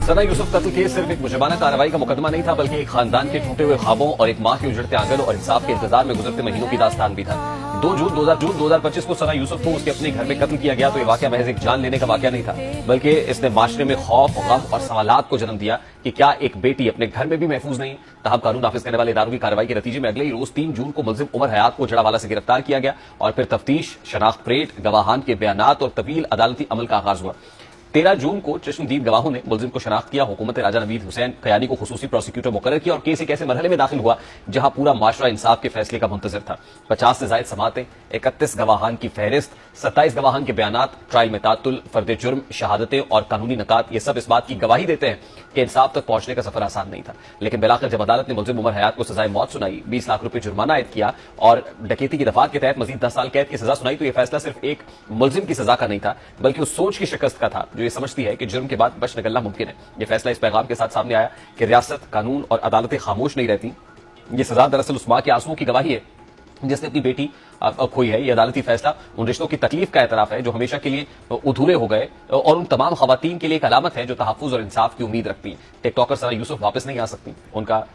सना यूसुफ कत्ल केस सिर्फ एक मुजरिमाना कार्रवाई का मुकदमा नहीं था, बल्कि एक खानदान के टूटे हुए ख्वाबों और एक माँ के उजड़ते आंगन और इंसाफ के इंतजार में गुजरते महीनों की दास्तान भी था। 2 जून 2025 को सना यूसुफ को उसके अपने घर में कत्ल किया गया तो ये वाकया महज एक जान लेने का वाकया नहीं था, बल्कि इसने माशरे में खौफ, गम और सवालात को जन्म दिया कि क्या एक बेटी अपने घर में भी महफूज नहीं। तहम कानून नाफिज करने वाले इदारों की कार्रवाई के नतीजे में अगले ही रोज 3 जून को मुलजिम उमर हयात को जड़ावाला से गिरफ्तार किया गया और फिर तफ्तीश, शनाख्त परेड, गवाहान के बयानात और तवील अदालती अमल का आगाज हुआ। 13 जून को चश्मदीद गवाहों ने मुलजिम को शनाख्त किया। हुकूमत राजा नवीद हुसैन कयानी को खुसूसी प्रोसिक्यूटर मुकर्रर किया और केस एक ऐसे मरहले में दाखिल हुआ जहां पूरा माशरा इंसाफ के फैसले का मुंतजिर था। 50 से जायद समातें, 31 गवाहान की फहरिस्त, 27 गवाहान के बयानात, ट्रायल में तातुल, फर्द जुर्म, शहादतें और कानूनी नकात, ये सब इस बात की गवाही देते हैं कि इंसाफ तक पहुंचने का सफर आसान नहीं था। लेकिन बिलाखिर जब अदालत ने मुलजिम उमर हयात को सजाए मौत सुनाई, 20 लाख रुपए जुर्माना आयद किया और डकैती की दफात के तहत मजीद 10 साल कैद की सजा सुनाई, तो यह फैसला सिर्फ एक मुलजिम की सजा का नहीं था, बल्कि उस सोच की शिकस्त का था जो ये समझती है कि जुर्म के बाद बच निकलना मुमकिन है। यह फैसला इस पैगाम के साथ सामने आया कि रियासत, कानून और अदालतें खामोश नहीं रहती। ये सजा दरअसल उस मां के आंसुओं की गवाही है जिसने अपनी बेटी खोई है। ये अदालती फैसला उन रिश्तों की तकलीफ का एतराफ है जो हमेशा के लिए अधूरे हो गए और उन तमाम खवातीन के लिए एक अलामत है जो तहफ्फुज और इंसाफ की उम्मीद रखती हैं। टिकटॉकर सना यूसुफ वापस नहीं आ सकती, उनका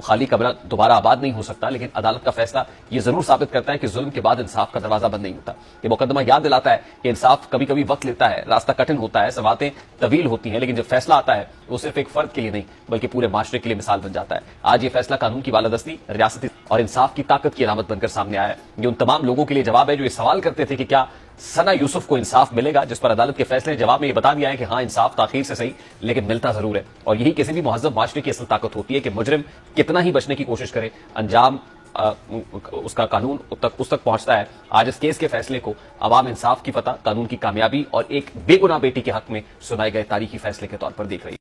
खाली कमरा दोबारा आबाद नहीं हो सकता, लेकिन अदालत का फैसला ये जरूर साबित करता है कि जुल्म के बाद इंसाफ का दरवाजा बंद नहीं होता। ये मुकदमा याद दिलाता है कि इंसाफ कभी कभी वक्त लेता है, रास्ता कठिन होता है, सवातें तवील होती हैं, लेकिन जब फैसला आता है वो सिर्फ एक फर्द के लिए नहीं बल्कि पूरे माशरे के लिए मिसाल बन जाता है। आज ये फैसला कानून की बालादस्ती, रियासती और इंसाफ की ताकत की अलामत बनकर सामने आया है। ये उन तमाम लोगों के लिए जवाब है जो ये सवाल करते थे कि क्या सना यूसुफ को इंसाफ मिलेगा, जिस पर अदालत के फैसले ने जवाब में ये बता दिया है कि हाँ, इंसाफ ताखीर से सही लेकिन मिलता जरूर है। और यही किसी भी मुहज़्ज़ब माशरे की असल ताकत होती है कि मुजरिम कितना ही बचने की कोशिश करे, अंजाम उसका कानून उस तक पहुंचता है। आज इस केस के फैसले को अवाम इंसाफ की फतह, कानून की कामयाबी और एक बेगुनाह बेटी के हक में सुनाए गए तारीखी फैसले के तौर पर देख रही है।